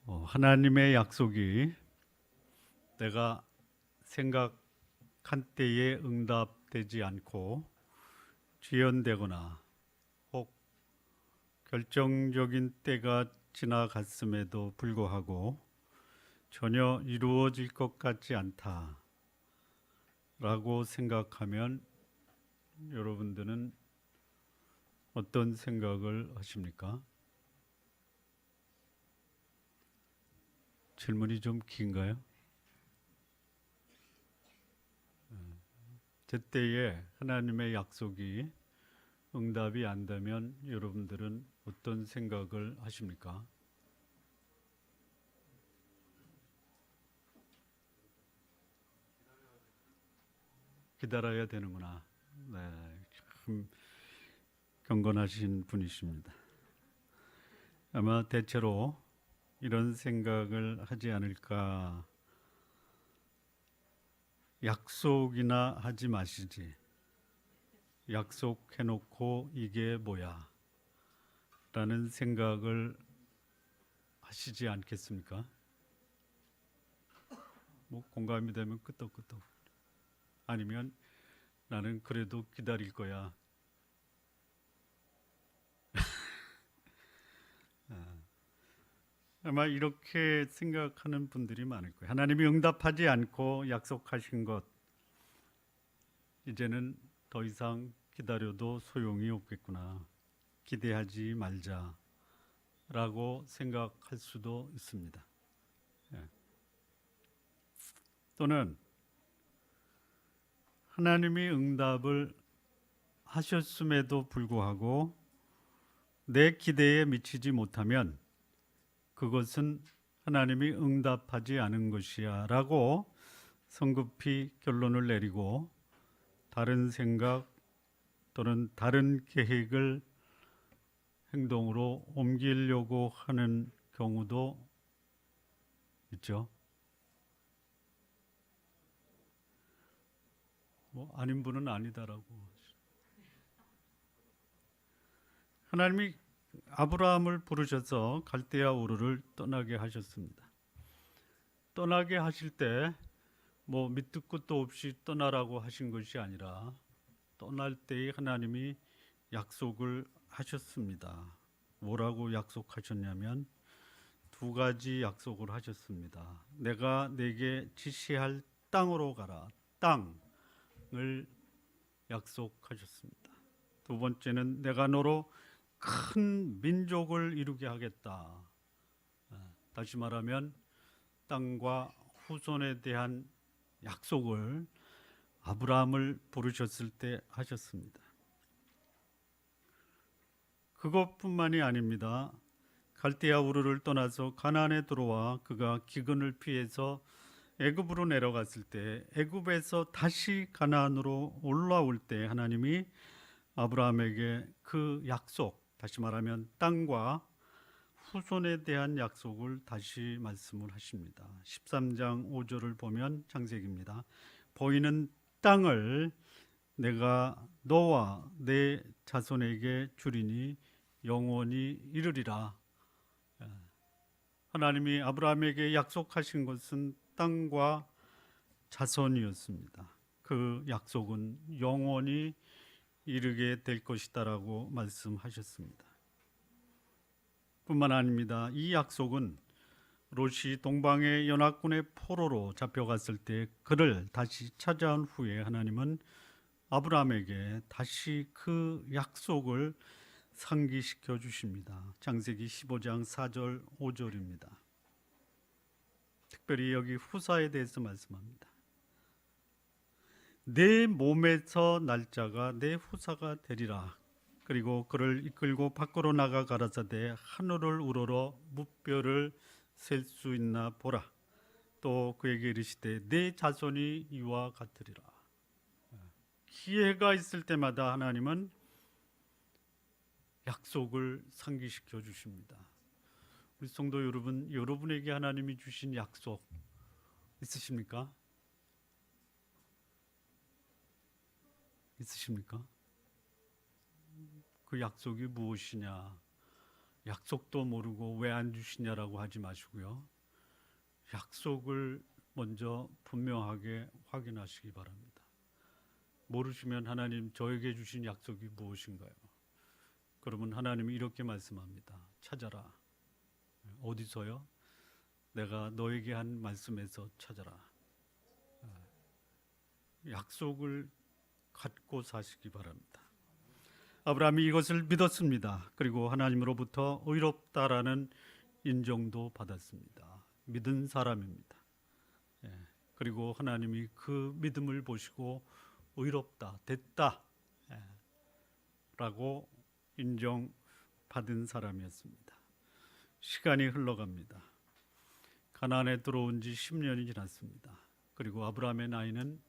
하나님의 약속이 내가 생각한 때에 응답되지 않고 지연되거나 혹 결정적인 때가 지나갔음에도 불구하고 전혀 이루어질 것 같지 않다라고 생각하면 여러분들은 어떤 생각을 하십니까? 질문이 좀 긴가요? 제때에 하나님의 약속이 응답이 안 되면 여러분들은 어떤 생각을 하십니까? 기다려야 되는구나. 네, 참 경건하신 분이십니다. 아마 대체로 이런 생각을 하지 않을까. 약속이나 하지 마시지. 약속해놓고 이게 뭐야? 라는 생각을 하시지 않겠습니까? 뭐 공감이 되면 끄떡끄떡. 아니면 나는 그래도 기다릴 거야. 아마 이렇게 생각하는 분들이 많을 거예요. 하나님이 응답하지 않고 약속하신 것, 이제는 더 이상 기다려도 소용이 없겠구나. 기대하지 말자라고 생각할 수도 있습니다. 예. 또는 하나님이 응답을 하셨음에도 불구하고 내 기대에 미치지 못하면 그것은 하나님이 응답하지 않은 것이야 라고 성급히 결론을 내리고 다른 생각 또는 다른 계획을 행동으로 옮기려고 하는 경우도 있죠. 뭐 아닌 분은 아니다라고. 하나님이 아브라함을 부르셔서 갈대아 우르를 떠나게 하셨습니다. 떠나게 하실 때 뭐 밑도 끝도 없이 떠나라고 하신 것이 아니라 떠날 때에 하나님이 약속을 하셨습니다. 뭐라고 약속하셨냐면 두 가지 약속을 하셨습니다. 내가 내게 지시할 땅으로 가라. 땅을 약속하셨습니다. 두 번째는 내가 너로 큰 민족을 이루게 하겠다. 다시 말하면 땅과 후손에 대한 약속을 아브라함을 부르셨을 때 하셨습니다. 그것뿐만이 아닙니다. 갈대아 우르를 떠나서 가나안에 들어와 그가 기근을 피해서 애굽으로 내려갔을 때 애굽에서 다시 가나안으로 올라올 때 하나님이 아브라함에게 그 약속, 다시 말하면 땅과 후손에 대한 약속을 다시 말씀을 하십니다. 13장 5절을 보면 창세기입니다. 보이는 땅을 내가 너와 내 자손에게 주리니 영원히 이르리라. 하나님이 아브라함에게 약속하신 것은 땅과 자손이었습니다. 그 약속은 영원히 이르게 될 것이다라고 말씀하셨습니다. 뿐만 아닙니다. 이 약속은 롯이 동방의 연합군의 포로로 잡혀갔을 때 그를 다시 찾아온 후에 하나님은 아브라함에게 다시 그 약속을 상기시켜 주십니다. 창세기 15장 4절 5절입니다. 특별히 여기 후사에 대해서 말씀합니다. 내 몸에서 날짜가 내 후사가 되리라. 그리고 그를 이끌고 밖으로 나가 가라사대 하늘을 우러러 무뼈를 셀 수 있나 보라. 또 그에게 이르시되 내 자손이 이와 같으리라. 기회가 있을 때마다 하나님은 약속을 상기시켜 주십니다. 우리 성도 여러분, 여러분에게 하나님이 주신 약속 있으십니까? 있으십니까? 그 약속이 무엇이냐? 약속도 모르고 왜 안 주시냐라고 하지 마시고요. 약속을 먼저 분명하게 확인하시기 바랍니다. 모르시면 하나님 저에게 주신 약속이 무엇인가요? 그러면 하나님이 이렇게 말씀합니다. 찾아라. 어디서요? 내가 너에게 한 말씀에서 찾아라. 약속을 갖고 사시기 바랍니다. 아브라함이 이것을 믿었습니다. 그리고 하나님으로부터 의롭다라는 인정도 받았습니다. 믿은 사람입니다. 그리고 하나님이 그 믿음을 보시고 의롭다, 됐다 라고 인정받은 사람이었습니다. 시간이 흘러갑니다. 가나안에 들어온 지 10년이 지났습니다. 그리고 아브라함의 나이는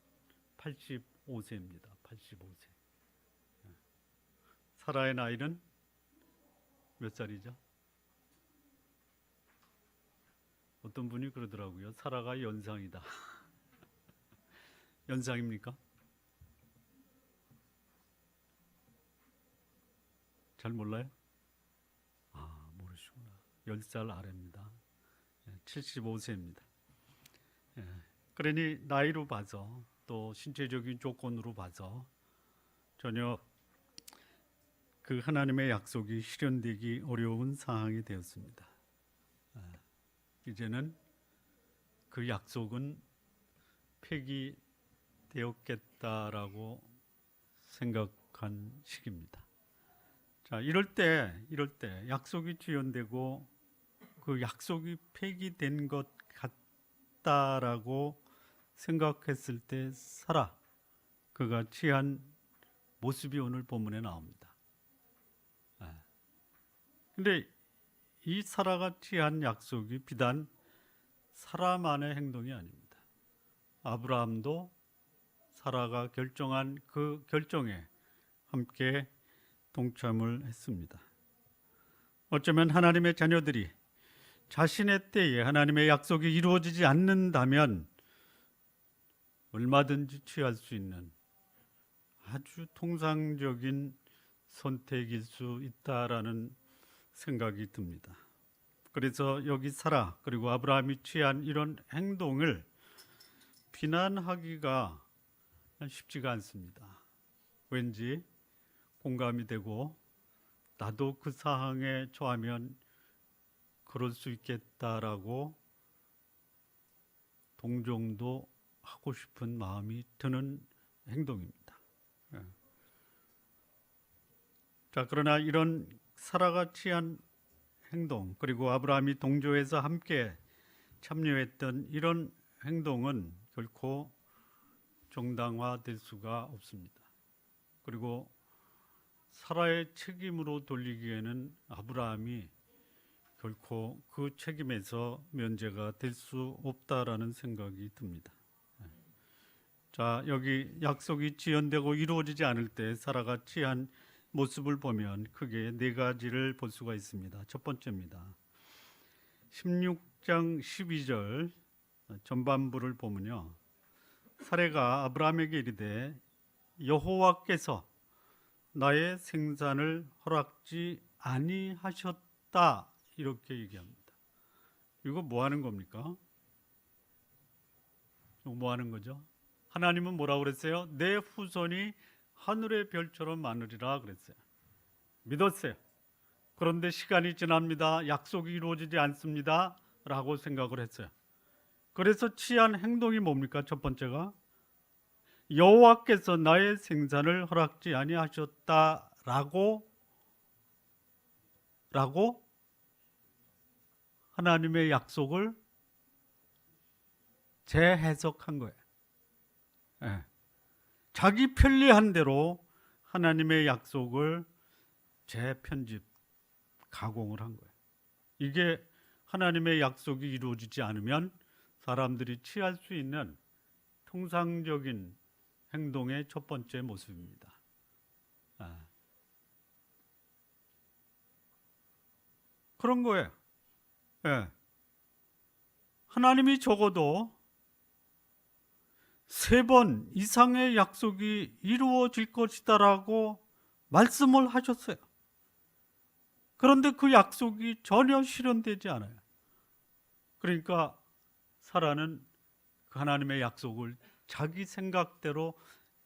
85세입니다. 85세. 사라의 나이는 몇 살이죠? 어떤 분이 그러더라고요. 사라가 연상이다. 연상입니까? 잘 몰라요? 모르시구나. 10살 아래입니다. 75세입니다. 그러니 나이로 봐서 또 신체적인 조건으로 봐서 전혀 그 하나님의 약속이 실현되기 어려운 상황이 되었습니다. 이제는 그 약속은 폐기되었겠다라고 생각한 시기입니다. 자, 이럴 때 약속이 지연되고 그 약속이 폐기된 것 같다라고 생각했을 때 사라, 그가 취한 모습이 오늘 본문에 나옵니다. 근데 이 사라가 취한 약속이 비단 사라만의 행동이 아닙니다. 아브라함도 사라가 결정한 그 결정에 함께 동참을 했습니다. 어쩌면 하나님의 자녀들이 자신의 때에 하나님의 약속이 이루어지지 않는다면 얼마든지 취할 수 있는 아주 통상적인 선택일 수 있다라는 생각이 듭니다. 그래서 여기 사라 그리고 아브라함이 취한 이런 행동을 비난하기가 쉽지가 않습니다. 왠지 공감이 되고 나도 그 상황에 처하면 그럴 수 있겠다라고 동정도 하고 싶은 마음이 드는 행동입니다. 자, 그러나 이런 사라가 취한 행동 그리고 아브라함이 동조해서 함께 참여했던 이런 행동은 결코 정당화될 수가 없습니다. 그리고 사라의 책임으로 돌리기에는 아브라함이 결코 그 책임에서 면제가 될 수 없다라는 생각이 듭니다. 자, 여기 약속이 지연되고 이루어지지 않을 때 사라가 취한 모습을 보면 크게 네 가지를 볼 수가 있습니다. 첫 번째입니다. 16장 12절 전반부를 보면요. 사라가 아브라함에게 이르되 여호와께서 나의 생산을 허락지 아니하셨다 이렇게 얘기합니다. 이거 뭐 하는 겁니까? 뭐 하는 거죠? 하나님은 뭐라고 그랬어요? 내 후손이 하늘의 별처럼 많으리라 그랬어요. 믿었어요. 그런데 시간이 지납니다. 약속이 이루어지지 않습니다. 라고 생각을 했어요. 그래서 취한 행동이 뭡니까? 첫 번째가 여호와께서 나의 생산을 허락지 아니하셨다라고 하나님의 약속을 재해석한 거예요. 자기 편리한 대로 하나님의 약속을 재편집, 가공을 한 거예요. 이게 하나님의 약속이 이루어지지 않으면 사람들이 취할 수 있는 통상적인 행동의 첫 번째 모습입니다. 그런 거예요. 하나님이 적어도 3번 이상의 약속이 이루어질 것이다라고 말씀을 하셨어요. 그런데 그 약속이 전혀 실현되지 않아요. 그러니까 사라는 그 하나님의 약속을 자기 생각대로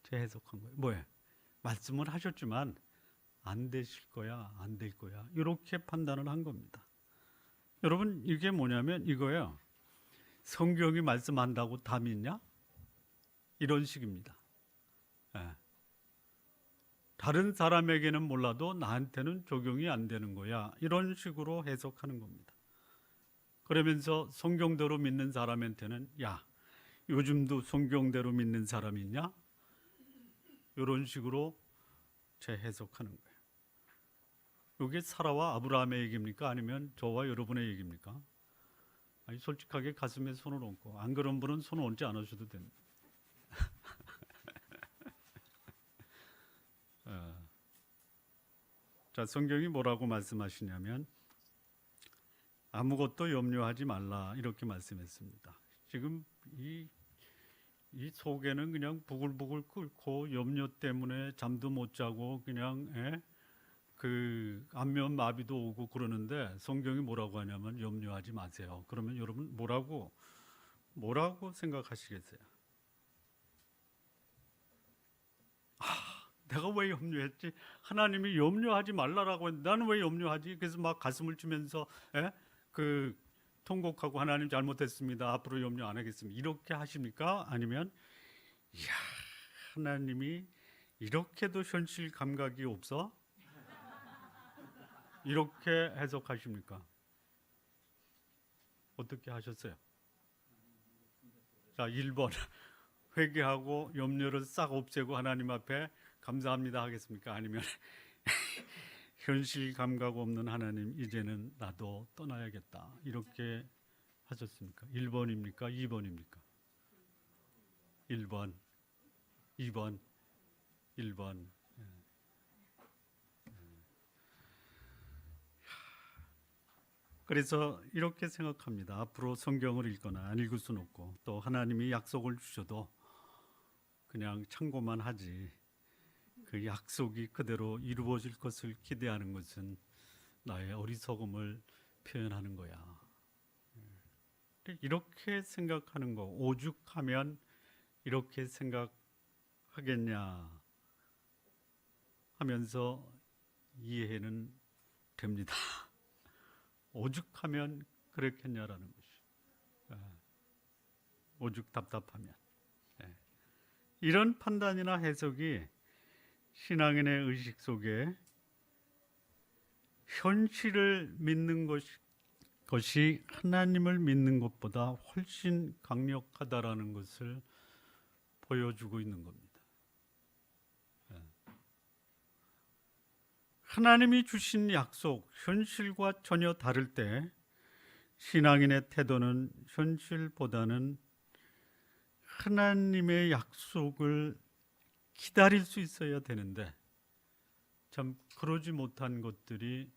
재해석한 거예요. 뭐예요? 말씀을 하셨지만 안 되실 거야, 안 될 거야, 이렇게 판단을 한 겁니다. 여러분, 이게 뭐냐면 이거예요. 성경이 말씀한다고 다 믿냐? 이런 식입니다. 예. 다른 사람에게는 몰라도 나한테는 적용이 안 되는 거야, 이런 식으로 해석하는 겁니다. 그러면서 성경대로 믿는 사람한테는 야, 요즘도 성경대로 믿는 사람 있냐? 이런 식으로 재해석하는 거예요. 이게 사라와 아브라함의 얘기입니까? 아니면 저와 여러분의 얘기입니까? 아니, 솔직하게 가슴에 손을 얹고, 안 그런 분은 손 얹지 않으셔도 됩니다. 자, 성경이 뭐라고 말씀하시냐면 아무것도 염려하지 말라, 이렇게 말씀했습니다. 지금 이 속에는 그냥 부글부글 끓고 염려 때문에 잠도 못 자고 그냥 그 안면 마비도 오고 그러는데, 성경이 뭐라고 하냐면 염려하지 마세요. 그러면 여러분 뭐라고 생각하시겠어요? 내가 왜 염려했지? 하나님이 염려하지 말라라고 했는데 나는 왜 염려하지? 그래서 막 가슴을 치면서 그 통곡하고 하나님 잘못했습니다, 앞으로 염려 안 하겠습니다, 이렇게 하십니까? 아니면 이야, 하나님이 이렇게도 현실 감각이 없어? 이렇게 해석하십니까? 어떻게 하셨어요? 자, 1번 회개하고 염려를 싹 없애고 하나님 앞에 감사합니다 하겠습니까? 아니면 현실 감각 없는 하나님, 이제는 나도 떠나야겠다, 이렇게 하셨습니까? 1번입니까? 2번입니까? 1번, 2번, 1번. 그래서 이렇게 생각합니다. 앞으로 성경을 읽거나 안 읽을 수는 없고, 또 하나님이 약속을 주셔도 그냥 참고만 하지, 그 약속이 그대로 이루어질 것을 기대하는 것은 나의 어리석음을 표현하는 거야. 이렇게 생각하는 거, 오죽하면 이렇게 생각하겠냐 하면서 이해는 됩니다. 오죽하면 그랬겠냐라는 것이. 오죽 답답하면. 이런 판단이나 해석이 신앙인의 의식 속에 현실을 믿는 것이 하나님을 믿는 것보다 훨씬 강력하다라는 것을 보여주고 있는 겁니다. 하나님이 주신 약속, 현실과 전혀 다를 때 신앙인의 태도는 현실보다는 하나님의 약속을 기다릴 수 있어야 되는데, 참 그러지 못한 것들이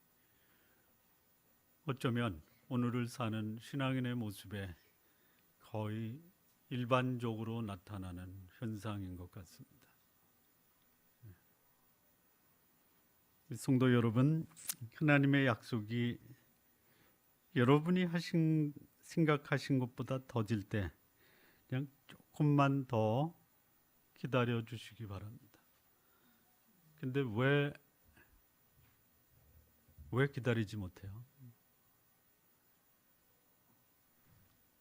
어쩌면 오늘을 사는 신앙인의 모습에 거의 일반적으로 나타나는 현상인 것 같습니다. 성도 여러분, 하나님의 약속이 여러분이 생각하신 것보다 더딜 때 그냥 조금만 더 기다려 주시기 바랍니다. 근데 왜 기다리지 못해요?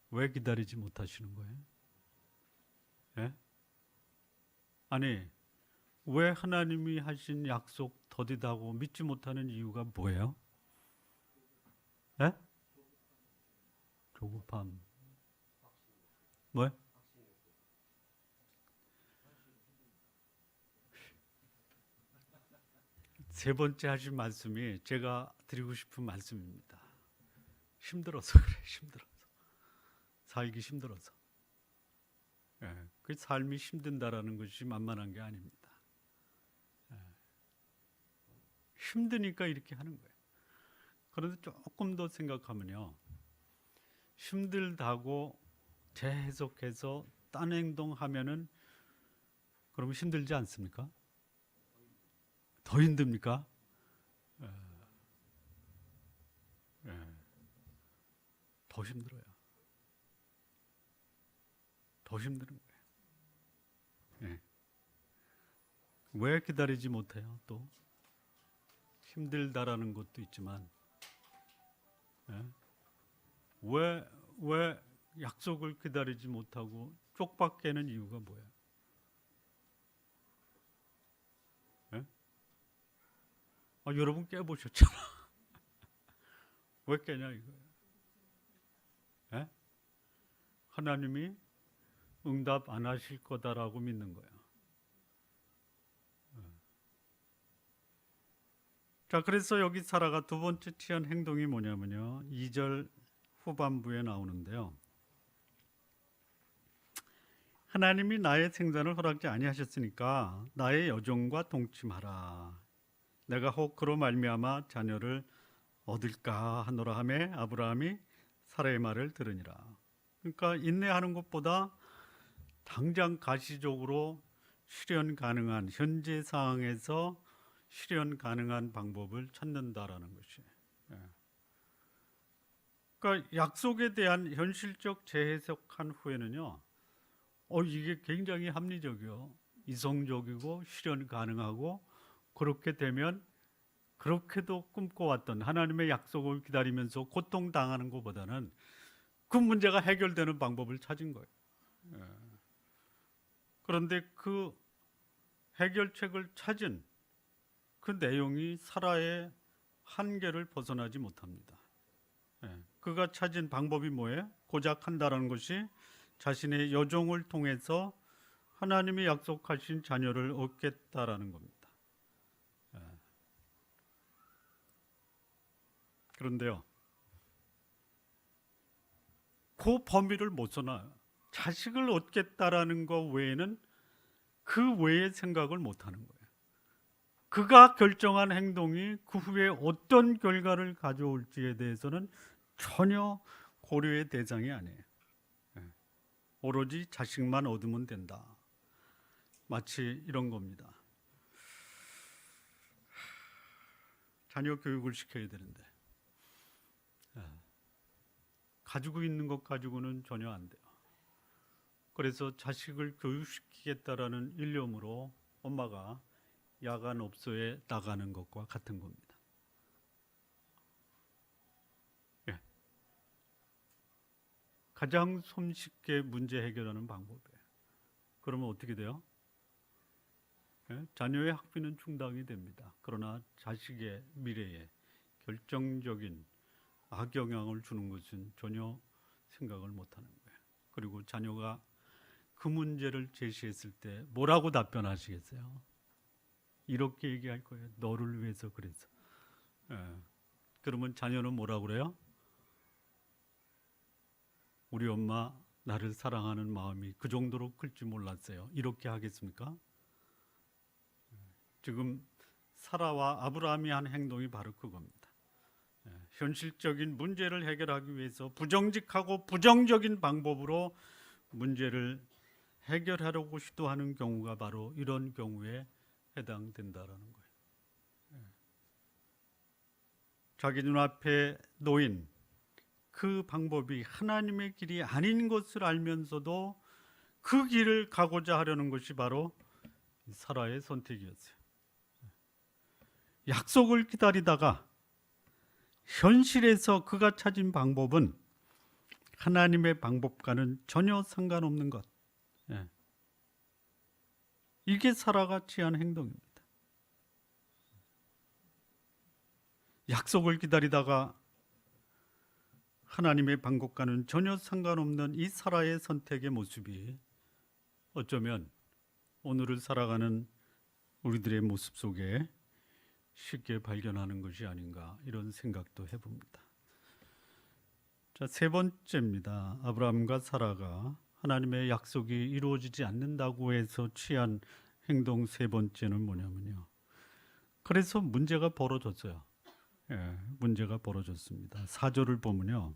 왜 기다리지 못하시는 거예요? 예? 아니, 왜 하나님이 하신 약속 더디다고 믿지 못하는 이유가 뭐예요? 예? 조급함. 뭐? 세 번째 하신 말씀이 제가 드리고 싶은 말씀입니다. 힘들어서 그래, 힘들어서. 살기 힘들어서. 그 삶이 힘든다라는 것이 만만한 게 아닙니다. 힘드니까 이렇게 하는 거예요. 그런데 조금 더 생각하면요, 힘들다고 재해석해서 딴 행동하면은 그러면 힘들지 않습니까? 더 힘듭니까? 더 힘들어요. 더 힘든 거예요. 예. 왜 기다리지 못해요? 또 힘들다라는 것도 있지만, 예? 왜 약속을 기다리지 못하고 쪽박게는 이유가 뭐예요? 예? 여러분 깨보셨잖아. 왜 깨냐 이거예요. 예? 하나님이 응답 안 하실 거다라고 믿는 거예요. 자, 그래서 여기 사라가 두 번째 취한 행동이 뭐냐면요, 2절 후반부에 나오는데요, 하나님이 나의 생산을 허락지 아니하셨으니까 나의 여종과 동침하라. 내가 혹 그로 말미암아 자녀를 얻을까 하노라 하매 아브라함이 사라의 말을 들으니라. 그러니까 인내하는 것보다 당장 가시적으로 실현 가능한, 현재 상황에서 실현 가능한 방법을 찾는다라는 것이. 그러니까 약속에 대한 현실적 재해석한 후에는요, 이게 굉장히 합리적이요, 이성적이고 실현 가능하고, 그렇게 되면 그렇게도 꿈꿔왔던 하나님의 약속을 기다리면서 고통당하는 것보다는 그 문제가 해결되는 방법을 찾은 거예요. 그런데 그 해결책을 찾은 그 내용이 사라의 한계를 벗어나지 못합니다. 그가 찾은 방법이 뭐예요? 고작 한다라는 것이 자신의 여종을 통해서 하나님이 약속하신 자녀를 얻겠다라는 겁니다. 그런데요, 그 범위를 못 써놔요. 자식을 얻겠다라는 것 외에는 그 외의 생각을 못 하는 거예요. 그가 결정한 행동이 그 후에 어떤 결과를 가져올지에 대해서는 전혀 고려의 대상이 아니에요. 오로지 자식만 얻으면 된다. 마치 이런 겁니다. 자녀 교육을 시켜야 되는데 가지고 있는 것 가지고는 전혀 안 돼요. 그래서 자식을 교육시키겠다라는 일념으로 엄마가 야간업소에 나가는 것과 같은 겁니다. 예. 가장 손쉽게 문제 해결하는 방법이에요. 그러면 어떻게 돼요? 예? 자녀의 학비는 충당이 됩니다. 그러나 자식의 미래에 결정적인 악영향을 주는 것은 전혀 생각을 못하는 거예요. 그리고 자녀가 그 문제를 제시했을 때 뭐라고 답변하시겠어요? 이렇게 얘기할 거예요. 너를 위해서 그래서. 그러면 자녀는 뭐라고 그래요? 우리 엄마 나를 사랑하는 마음이 그 정도로 클 줄 몰랐어요. 이렇게 하겠습니까? 지금 사라와 아브라함이 한 행동이 바로 그겁니다. 현실적인 문제를 해결하기 위해서 부정직하고 부정적인 방법으로 문제를 해결하려고 시도하는 경우가 바로 이런 경우에 해당된다라는 거예요. 자기 눈앞에 놓인 그 방법이 하나님의 길이 아닌 것을 알면서도 그 길을 가고자 하려는 것이 바로 사라의 선택이었어요. 약속을 기다리다가 현실에서 그가 찾은 방법은 하나님의 방법과는 전혀 상관없는 것. 이게 사라가 취한 행동입니다. 약속을 기다리다가 하나님의 방법과는 전혀 상관없는 이 사라의 선택의 모습이 어쩌면 오늘을 살아가는 우리들의 모습 속에 쉽게 발견하는 것이 아닌가, 이런 생각도 해봅니다. 자, 세 번째입니다. 아브라함과 사라가 하나님의 약속이 이루어지지 않는다고 해서 취한 행동 세 번째는 뭐냐면요, 그래서 문제가 벌어졌어요. 문제가 벌어졌습니다. 4절을 보면요,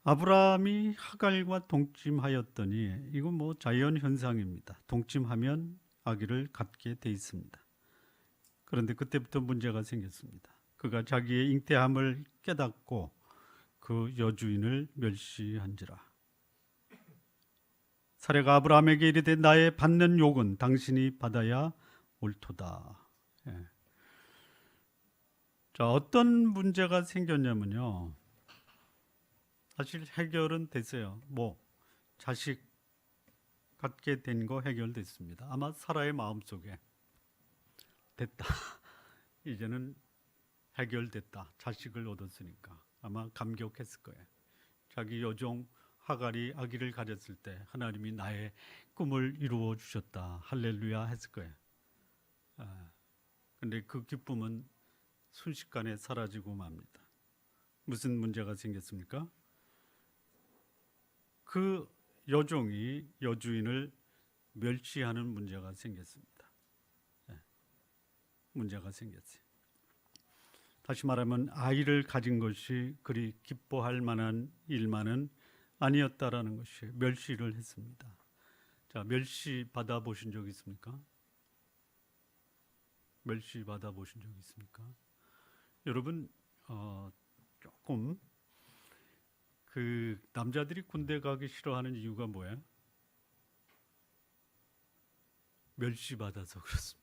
아브라함이 하갈과 동침하였더니, 이건 뭐 자연 현상입니다. 동침하면 아기를 갖게 돼 있습니다. 그런데 그때부터 문제가 생겼습니다. 그가 자기의 잉태함을 깨닫고 그 여주인을 멸시한지라. 사례가 아브라함에게 이르되 나의 받는 욕은 당신이 받아야 옳도다. 예. 자, 어떤 문제가 생겼냐면요. 사실 해결은 됐어요. 자식 갖게 된 거 해결됐습니다. 아마 사라의 마음속에 됐다. 이제는 해결됐다. 자식을 얻었으니까 아마 감격했을 거예요. 자기 여종 하갈이 아기를 가졌을 때 하나님이 나의 꿈을 이루어 주셨다. 할렐루야 했을 거예요. 근데 그 기쁨은 순식간에 사라지고 맙니다. 무슨 문제가 생겼습니까? 그 여종이 여주인을 멸시하는 문제가 생겼습니다. 문제가 생겼어요. 다시 말하면 아이를 가진 것이 그리 기뻐할 만한 일만은 아니었다라는 것이 멸시를 했습니다. 자, 멸시 받아 보신 적 있습니까? 멸시 받아 보신 적 있습니까? 여러분 조금 그 남자들이 군대 가기 싫어하는 이유가 뭐예요? 멸시 받아서 그렇습니다.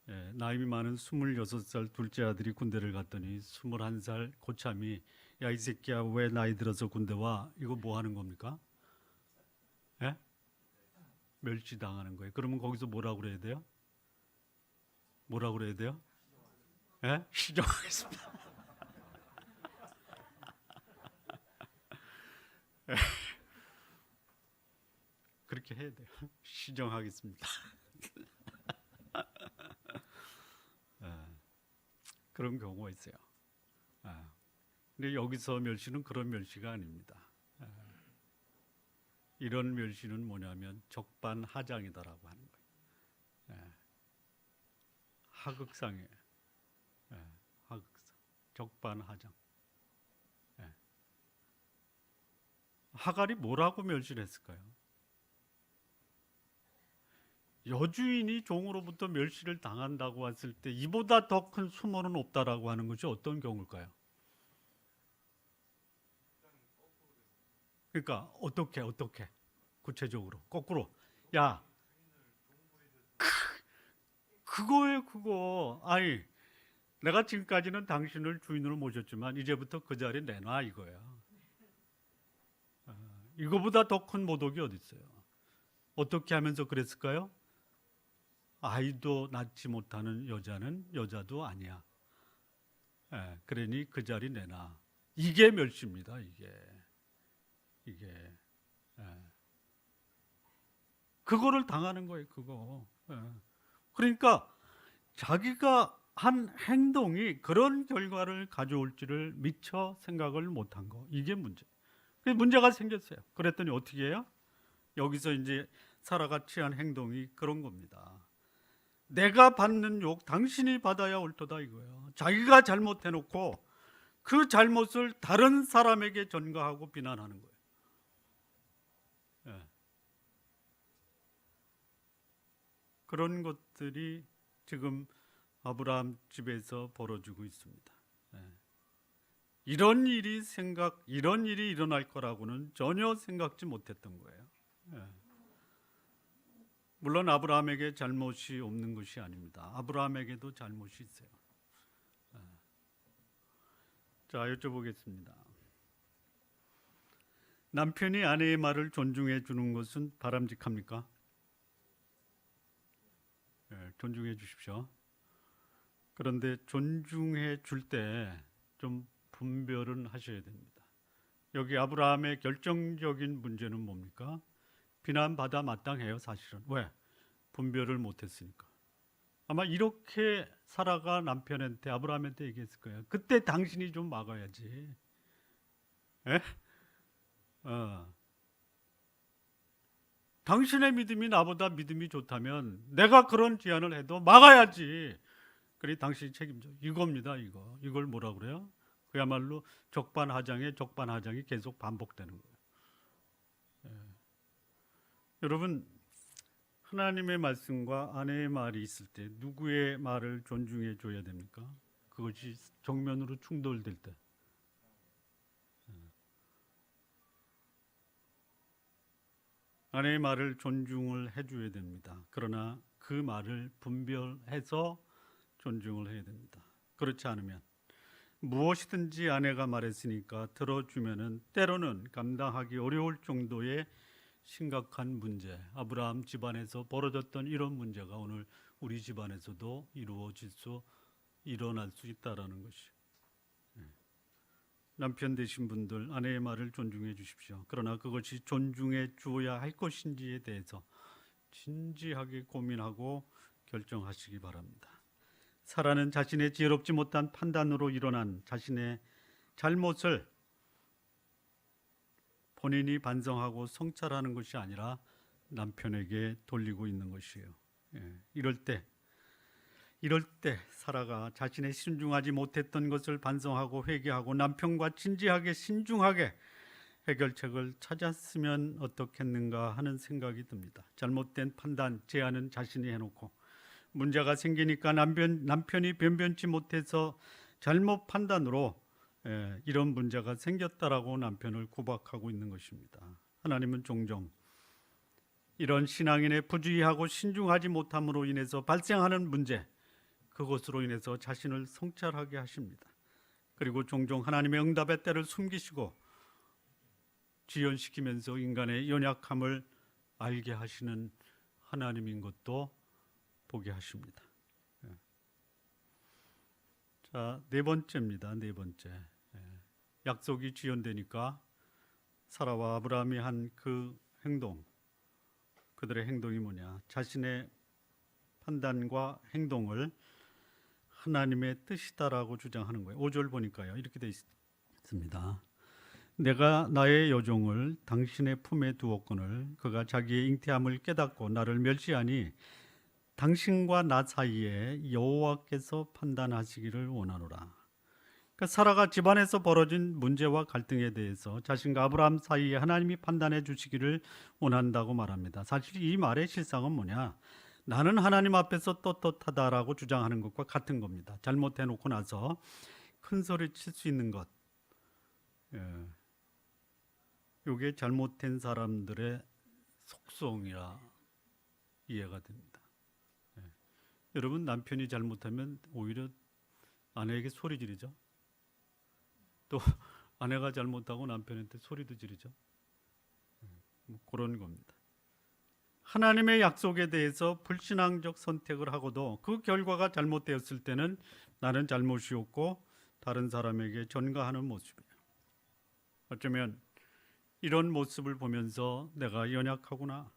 예, 나이 많은 26살 둘째 아들이 군대를 갔더니 21살 고참이 야 이 새끼야 왜 나이 들어서 군대 와? 이거 뭐 하는 겁니까? 예? 멸시당하는 거예요. 그러면 거기서 뭐라고 그래야 돼요? 뭐라고 그래야 돼요? 예? 시정하겠습니다. 그렇게 해야 돼요. 시정하겠습니다. 그런 경우가 있어요. 근데 여기서 멸시는 그런 멸시가 아닙니다. 이런 멸시는 뭐냐면 적반하장이다라고 하는 거예요. 하극상이에요. 하극상, 적반하장. 하갈이 뭐라고 멸시를 했을까요? 여주인이 종으로부터 멸시를 당한다고 했을 때 이보다 더 큰 수모는 없다라고 하는 것이 어떤 경우일까요? 그러니까 어떻게 구체적으로 거꾸로 야 그거예요 그거. 아니 내가 지금까지는 당신을 주인으로 모셨지만 이제부터 그 자리 내놔 이거야. 이거보다 더 큰 모독이 어디 있어요? 어떻게 하면서 그랬을까요? 아이도 낳지 못하는 여자는 여자도 아니야. 그러니 그 자리 내놔. 이게 멸시입니다. 이게 그거를 당하는 거예요. 그거. 그러니까 자기가 한 행동이 그런 결과를 가져올지를 미처 생각을 못한 거. 이게 문제. 문제가 생겼어요. 그랬더니 어떻게 해요? 여기서 이제 사라가 취한 행동이 그런 겁니다. 내가 받는 욕 당신이 받아야 옳도다 이거예요. 자기가 잘못해놓고 그 잘못을 다른 사람에게 전가하고 비난하는 거예요. 그런 것들이 지금 아브라함 집에서 벌어지고 있습니다. 이런 일이 일어날 거라고는 전혀 생각지 못했던 거예요. 물론 아브라함에게 잘못이 없는 것이 아닙니다. 아브라함에게도 잘못이 있어요. 자, 여쭤보겠습니다. 남편이 아내의 말을 존중해 주는 것은 바람직합니까? 존중해 주십시오. 그런데 존중해 줄 때 좀 분별은 하셔야 됩니다. 여기 아브라함의 결정적인 문제는 뭡니까? 비난받아 마땅해요, 사실은. 왜? 분별을 못했으니까. 아마 이렇게 사라가 남편한테 아브라함한테 얘기했을 거예요. 그때 당신이 좀 막아야지. 당신의 믿음이 나보다 믿음이 좋다면 내가 그런 제안을 해도 막아야지. 그래 당신이 책임져. 이겁니다. 이걸 뭐라 그래요? 그야말로 적반하장이 계속 반복되는 거예요. 여러분, 하나님의 말씀과 아내의 말이 있을 때 누구의 말을 존중해 줘야 됩니까? 그것이 정면으로 충돌될 때. 아내의 말을 존중을 해줘야 됩니다. 그러나 그 말을 분별해서 존중을 해야 됩니다. 그렇지 않으면 무엇이든지 아내가 말했으니까 들어주면은 때로는 감당하기 어려울 정도의 심각한 문제, 아브라함 집안에서 벌어졌던 이런 문제가 오늘 우리 집안에서도 일어날 수 있다라는 것이. 남편 되신 분들 아내의 말을 존중해 주십시오. 그러나 그것이 존중해 주어야 할 것인지에 대해서 진지하게 고민하고 결정하시기 바랍니다. 사라는 자신의 지혜롭지 못한 판단으로 일어난 자신의 잘못을 본인이 반성하고 성찰하는 것이 아니라 남편에게 돌리고 있는 것이에요. 이럴 때 사라가 자신의 신중하지 못했던 것을 반성하고 회개하고 남편과 진지하게 신중하게 해결책을 찾았으면 어떻겠는가 하는 생각이 듭니다. 잘못된 판단, 제안은 자신이 해놓고 문제가 생기니까 남편이 변변치 못해서 잘못 판단으로 이런 문제가 생겼다라고 남편을 구박하고 있는 것입니다. 하나님은 종종 이런 신앙인의 부주의하고 신중하지 못함으로 인해서 발생하는 문제, 그것으로 인해서 자신을 성찰하게 하십니다. 그리고 종종 하나님의 응답의 때를 숨기시고 지연시키면서 인간의 연약함을 알게 하시는 하나님인 것도 보게 하십니다. 자, 네 번째입니다. 네 번째. 약속이 지연되니까 사라와 아브라함이 한 그 행동, 그들의 행동이 뭐냐? 자신의 판단과 행동을 하나님의 뜻이다라고 주장하는 거예요. 5절 보니까요. 이렇게 되어 있습니다. 내가 나의 여종을 당신의 품에 두었거늘 그가 자기의 잉태함을 깨닫고 나를 멸시하니 당신과 나 사이에 여호와께서 판단하시기를 원하노라. 그러니까 사라가 집안에서 벌어진 문제와 갈등에 대해서 자신과 아브라함 사이에 하나님이 판단해 주시기를 원한다고 말합니다. 사실 이 말의 실상은 뭐냐? 나는 하나님 앞에서 떳떳하다라고 주장하는 것과 같은 겁니다. 잘못해놓고 나서 큰 소리 칠 수 있는 것. 이게 잘못된 사람들의 속성이라 이해가 됩니다. 여러분, 남편이 잘못하면 오히려 아내에게 소리 지르죠. 또 아내가 잘못하고 남편한테 소리도 지르죠. 그런 겁니다. 하나님의 약속에 대해서 불신앙적 선택을 하고도 그 결과가 잘못되었을 때는 나는 잘못이었고 다른 사람에게 전가하는 모습이에요. 어쩌면 이런 모습을 보면서 내가 연약하구나,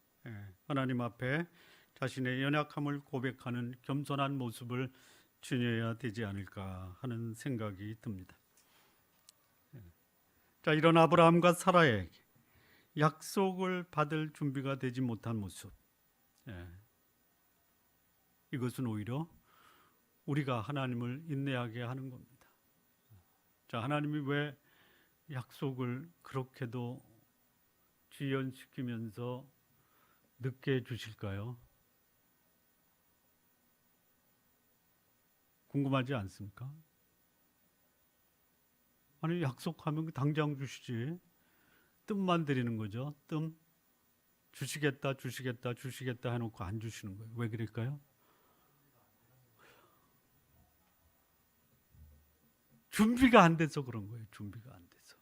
하나님 앞에 자신의 연약함을 고백하는 겸손한 모습을 지녀야 되지 않을까 하는 생각이 듭니다. 자, 이런 아브라함과 사라에게 약속을 받을 준비가 되지 못한 모습, 이것은 오히려 우리가 하나님을 인내하게 하는 겁니다. 자, 하나님이 왜 약속을 그렇게도 지연시키면서 늦게 주실까요? 궁금하지 않습니까? 아니, 약속하면 당장 주시지. 뜸만 들이는 거죠. 뜸. 주시겠다 해놓고 안 주시는 거예요. 왜 그럴까요? 준비가 안 돼서 그런 거예요. 준비가 안 돼서.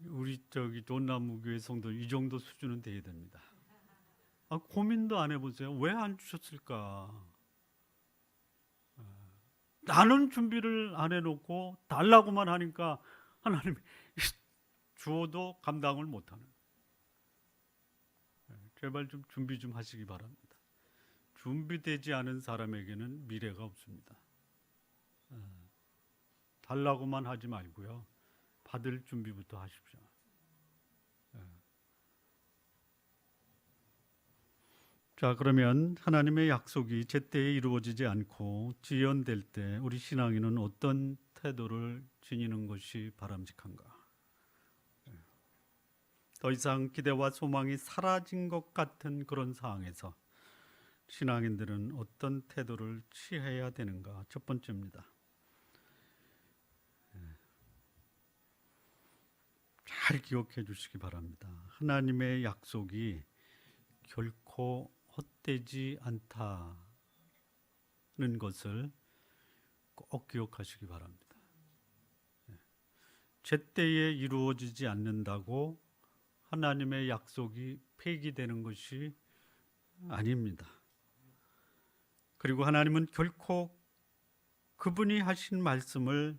우리 존나무교회 성도 이 정도 수준은 돼야 됩니다. 고민도 안 해보세요. 왜 안 주셨을까? 나는 준비를 안 해놓고 달라고만 하니까 하나님이 주어도 감당을 못하는. 제발 좀 준비 좀 하시기 바랍니다. 준비되지 않은 사람에게는 미래가 없습니다. 달라고만 하지 말고요. 받을 준비부터 하십시오. 자, 그러면 하나님의 약속이 제때에 이루어지지 않고 지연될 때 우리 신앙인은 어떤 태도를 지니는 것이 바람직한가? 더 이상 기대와 소망이 사라진 것 같은 그런 상황에서 신앙인들은 어떤 태도를 취해야 되는가? 첫 번째입니다. 잘 기억해 주시기 바랍니다. 하나님의 약속이 결코 헛되지 않다는 것을 꼭 기억하시기 바랍니다. 제때에 이루어지지 않는다고 하나님의 약속이 폐기되는 것이 아닙니다. 그리고 하나님은 결코 그분이 하신 말씀을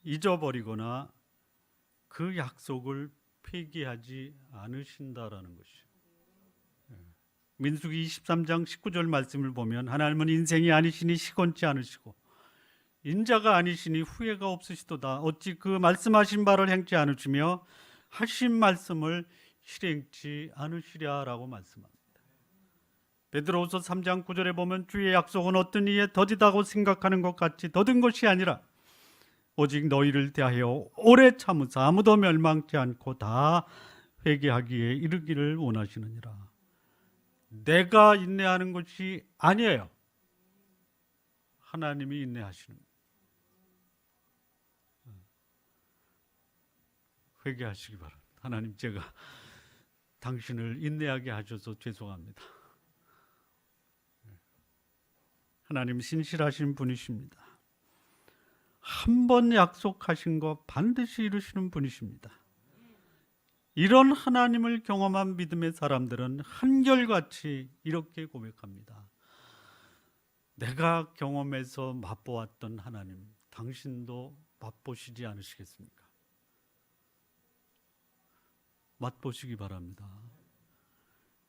잊어버리거나 그 약속을 폐기하지 않으신다라는 것이죠. 민수기 23장 19절 말씀을 보면 하나님은 인생이 아니시니 시건치 않으시고 인자가 아니시니 후회가 없으시도다. 어찌 그 말씀하신 바를 행치 않으시며 하신 말씀을 실행치 않으시랴라고 말씀합니다. 베드로후서 3장 9절에 보면 주의 약속은 어떤 이에 더디다고 생각하는 것 같이 더딘 것이 아니라 오직 너희를 대하여 오래 참으사 아무도 멸망치 않고 다 회개하기에 이르기를 원하시느니라. 내가 인내하는 것이 아니에요. 하나님이 인내하시는 거예요. 회개하시기 바랍니다. 하나님, 제가 당신을 인내하게 하셔서 죄송합니다. 하나님 신실하신 분이십니다. 한 번 약속하신 거 반드시 이루시는 분이십니다. 이런 하나님을 경험한 믿음의 사람들은 한결같이 이렇게 고백합니다. 내가 경험해서 맛보았던 하나님, 당신도 맛보시지 않으시겠습니까? 맛보시기 바랍니다.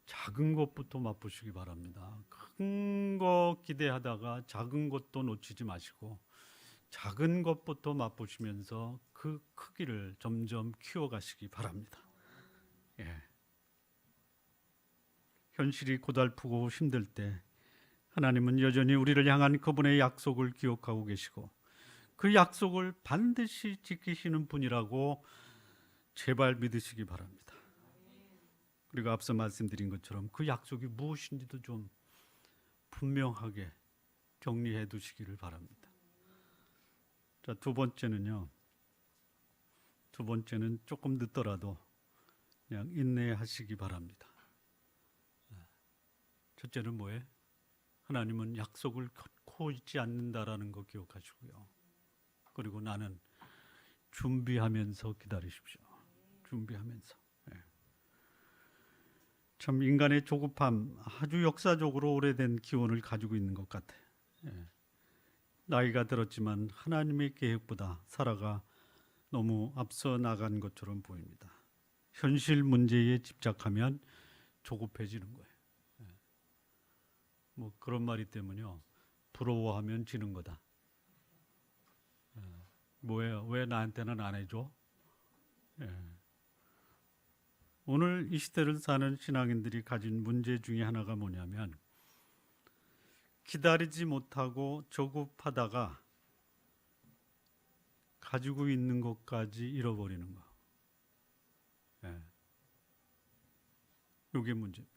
작은 것부터 맛보시기 바랍니다. 큰 거 기대하다가 작은 것도 놓치지 마시고 작은 것부터 맛보시면서 그 크기를 점점 키워가시기 바랍니다. 현실이 고달프고 힘들 때 하나님은 여전히 우리를 향한 그분의 약속을 기억하고 계시고 그 약속을 반드시 지키시는 분이라고 제발 믿으시기 바랍니다. 그리고 앞서 말씀드린 것처럼 그 약속이 무엇인지도 좀 분명하게 정리해 두시기를 바랍니다. 자, 두 번째는 조금 늦더라도 그냥 인내하시기 바랍니다. 첫째는 뭐예요? 하나님은 약속을 결코 잊지 않는다라는 거 기억하시고요. 그리고 나는 준비하면서 기다리십시오. 준비하면서. 참 인간의 조급함, 아주 역사적으로 오래된 기원을 가지고 있는 것 같아요. 나이가 들었지만 하나님의 계획보다 살아가 너무 앞서 나간 것처럼 보입니다. 현실 문제에 집착하면 조급해지는 거예요. 뭐 그런 말이 때문에요. 부러워하면 지는 거다. 뭐예요? 왜 나한테는 안 해줘? 오늘 이 시대를 사는 신앙인들이 가진 문제 중에 하나가 뭐냐면 기다리지 못하고 조급하다가 가지고 있는 것까지 잃어버리는 거. 이게 문제입니다.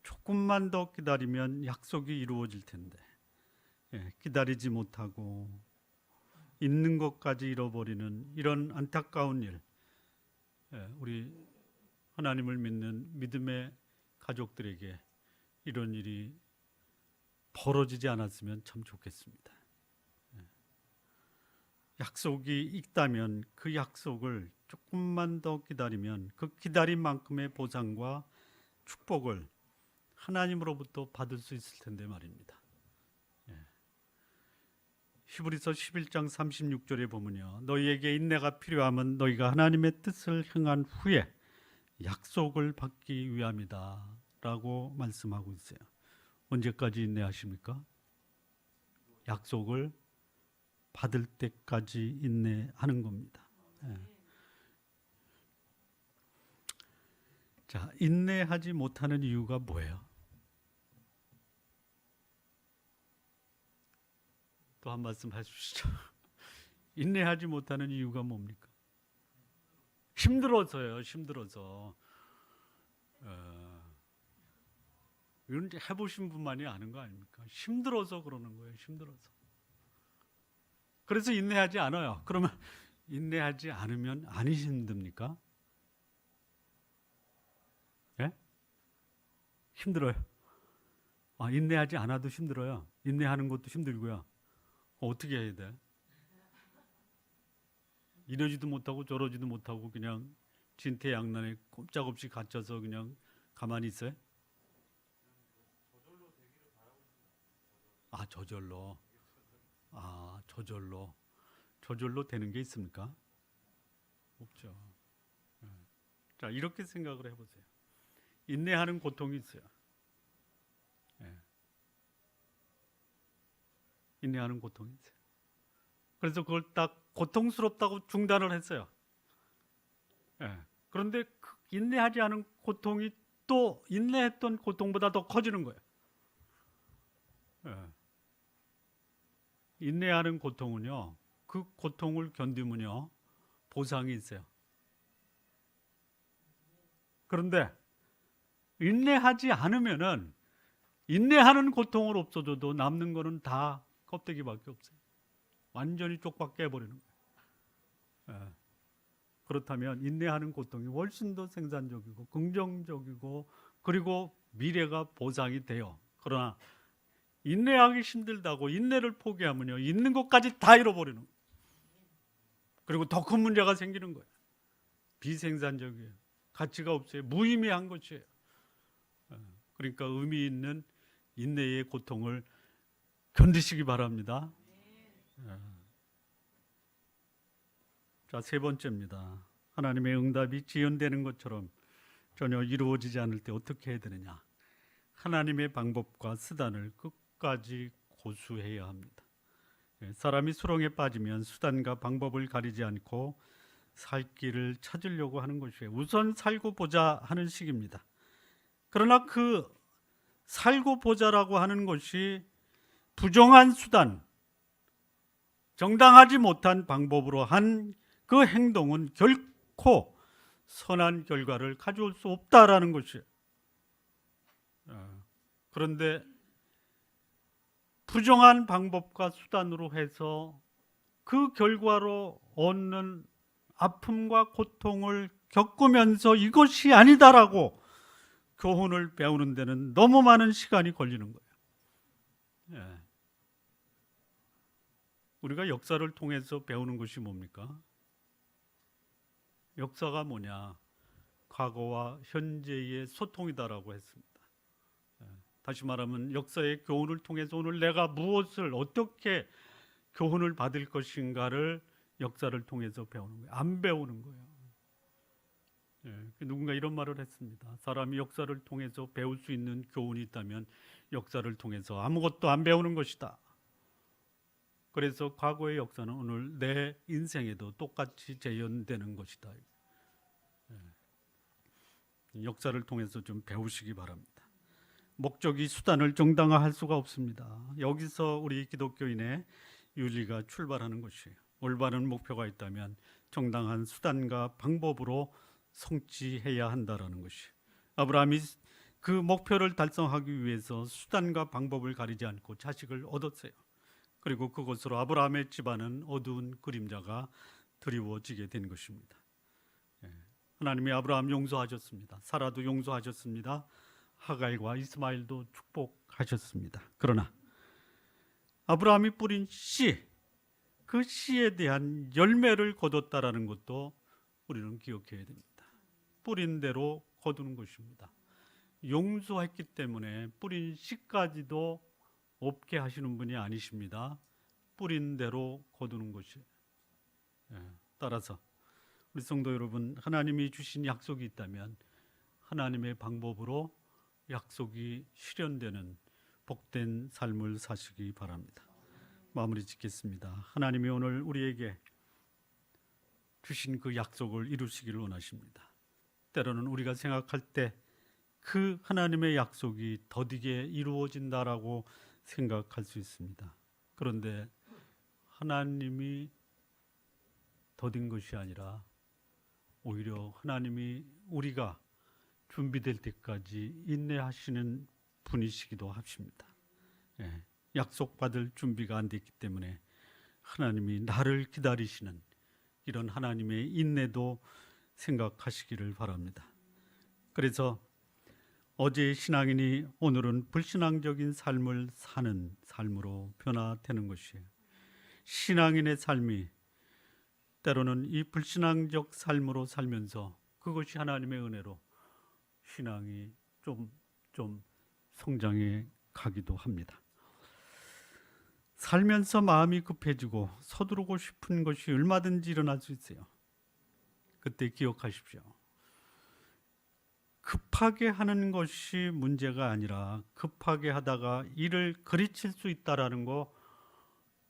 조금만 더 기다리면 약속이 이루어질 텐데 기다리지 못하고 있는 것까지 잃어버리는 이런 안타까운 일, 우리 하나님을 믿는 믿음의 가족들에게 이런 일이 벌어지지 않았으면 참 좋겠습니다. 약속이 있다면 그 약속을 조금만 더 기다리면 그 기다린 만큼의 보상과 축복을 하나님으로부터 받을 수 있을 텐데 말입니다. 히브리서 11장 36절에 보면요, 너희에게 인내가 필요하면 너희가 하나님의 뜻을 행한 후에 약속을 받기 위함이다 라고 말씀하고 있어요. 언제까지 인내하십니까? 약속을 받을 때까지 인내하는 겁니다. 자, 인내하지 못하는 이유가 뭐예요? 또 한 말씀 해주시죠. 인내하지 못하는 이유가 뭡니까? 힘들어서요. 힘들어서. 이건 이제 해보신 분만이 아는 거 아닙니까? 힘들어서 그러는 거예요. 힘들어서. 그래서 인내하지 않아요. 그러면 인내하지 않으면 안 힘듭니까? 예? 힘들어요. 인내하지 않아도 힘들어요. 인내하는 것도 힘들고요. 어떻게 해야 돼? 이러지도 못하고 저러지도 못하고 그냥 진퇴양난에 꼼짝없이 갇혀서 그냥 가만히 있어요? 저절로. 저절로. 저절로 되는 게 있습니까? 없죠. 예. 자, 이렇게 생각을 해보세요. 인내하는 고통이 있어요. 예. 인내하는 고통이 있어요. 그래서 그걸 딱 고통스럽다고 중단을 했어요. 예. 그런데 인내하지 않은 고통이 또 인내했던 고통보다 더 커지는 거예요. 예. 인내하는 고통은요, 그 고통을 견디면요, 보상이 있어요. 그런데 인내하지 않으면은 인내하는 고통을 없어져도 남는 거는 다 껍데기밖에 없어요. 완전히 쪽박 깨버리는 거예요. 예. 그렇다면 인내하는 고통이 훨씬 더 생산적이고 긍정적이고 그리고 미래가 보상이 돼요. 그러나 인내하기 힘들다고 인내를 포기하면요, 있는 것까지 다 잃어버리는 거예요. 그리고 더 큰 문제가 생기는 거예요. 비생산적이에요. 가치가 없어요. 무의미한 것이에요. 그러니까 의미 있는 인내의 고통을 견디시기 바랍니다. 자, 세 번째입니다. 하나님의 응답이 지연되는 것처럼 전혀 이루어지지 않을 때 어떻게 해야 되느냐? 하나님의 방법과 수단을 끝까지 고수해야 합니다. 사람이 수렁에 빠지면 수단과 방법을 가리지 않고 살 길을 찾으려고 하는 것이에요. 우선 살고 보자 하는 식입니다. 그러나 그 살고 보자라고 하는 것이 부정한 수단, 정당하지 못한 방법으로 한 그 행동은 결코 선한 결과를 가져올 수 없다라는 것이에요. 그런데 부정한 방법과 수단으로 해서 그 결과로 얻는 아픔과 고통을 겪으면서 이것이 아니다라고 교훈을 배우는 데는 너무 많은 시간이 걸리는 거예요. 우리가 역사를 통해서 배우는 것이 뭡니까? 역사가 뭐냐? 과거와 현재의 소통이다라고 했습니다. 다시 말하면 역사의 교훈을 통해서 오늘 내가 무엇을 어떻게 교훈을 받을 것인가를 역사를 통해서 배우는 거예요. 안 배우는 거예요. 누군가 이런 말을 했습니다. 사람이 역사를 통해서 배울 수 있는 교훈이 있다면 역사를 통해서 아무것도 안 배우는 것이다. 그래서 과거의 역사는 오늘 내 인생에도 똑같이 재현되는 것이다. 역사를 통해서 좀 배우시기 바랍니다. 목적이 수단을 정당화할 수가 없습니다. 여기서 우리 기독교인의 윤리가 출발하는 것이에요. 올바른 목표가 있다면 정당한 수단과 방법으로 성취해야 한다라는 것이. 아브라함이 그 목표를 달성하기 위해서 수단과 방법을 가리지 않고 자식을 얻었어요. 그리고 그것으로 아브라함의 집안은 어두운 그림자가 드리워지게 된 것입니다. 하나님이 아브라함 용서하셨습니다. 사라도 용서하셨습니다. 하갈과 이스마엘도 축복하셨습니다. 그러나 아브라함이 뿌린 씨, 그 씨에 대한 열매를 거뒀다라는 것도 우리는 기억해야 됩니다. 뿌린 대로 거두는 것입니다. 용서했기 때문에 뿌린 씨까지도 없게 하시는 분이 아니십니다. 뿌린 대로 거두는 것이. 따라서 우리 성도 여러분, 하나님이 주신 약속이 있다면 하나님의 방법으로 약속이 실현되는 복된 삶을 사시기 바랍니다. 마무리 짓겠습니다. 하나님이 오늘 우리에게 주신 그 약속을 이루시기를 원하십니다. 때로는 우리가 생각할 때 그 하나님의 약속이 더디게 이루어진다라고 생각할 수 있습니다. 그런데 하나님이 더딘 것이 아니라 오히려 하나님이 우리가 준비될 때까지 인내하시는 분이시기도 하십니다. 약속받을 준비가 안 됐기 때문에 하나님이 나를 기다리시는 이런 하나님의 인내도 생각하시기를 바랍니다. 그래서 어제의 신앙인이 오늘은 불신앙적인 삶을 사는 삶으로 변화되는 것이에요. 신앙인의 삶이 때로는 이 불신앙적 삶으로 살면서 그것이 하나님의 은혜로 신앙이 좀 성장해 가기도 합니다. 살면서 마음이 급해지고 서두르고 싶은 것이 얼마든지 일어날 수 있어요. 그때 기억하십시오. 급하게 하는 것이 문제가 아니라 급하게 하다가 일을 그르칠 수 있다라는 거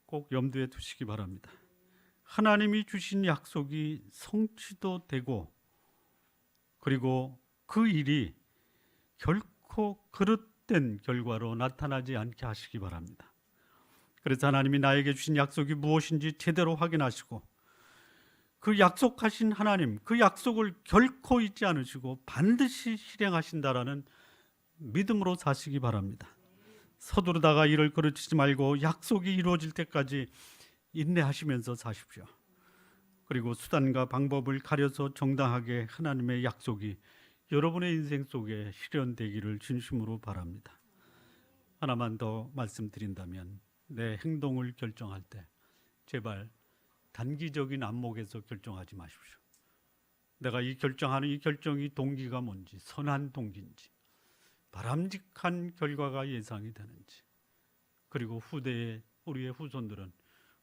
꼭 염두에 두시기 바랍니다. 하나님이 주신 약속이 성취도 되고 그리고 그 일이 결코 그릇된 결과로 나타나지 않게 하시기 바랍니다. 그래서 하나님이 나에게 주신 약속이 무엇인지 제대로 확인하시고 그 약속하신 하나님, 그 약속을 결코 잊지 않으시고 반드시 실행하신다라는 믿음으로 사시기 바랍니다. 서두르다가 일을 그르치지 말고 약속이 이루어질 때까지 인내하시면서 사십시오. 그리고 수단과 방법을 가려서 정당하게 하나님의 약속이 여러분의 인생 속에 실현되기를 진심으로 바랍니다. 하나만 더 말씀드린다면 내 행동을 결정할 때 제발 단기적인 안목에서 결정하지 마십시오. 내가 이 결정이 동기가 뭔지, 선한 동기인지, 바람직한 결과가 예상이 되는지, 그리고 후대에 우리의 후손들은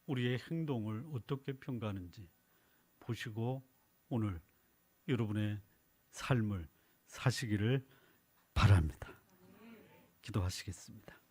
우리의 행동을 어떻게 평가하는지 보시고 오늘 여러분의 삶을 사시기를 바랍니다. 기도하시겠습니다.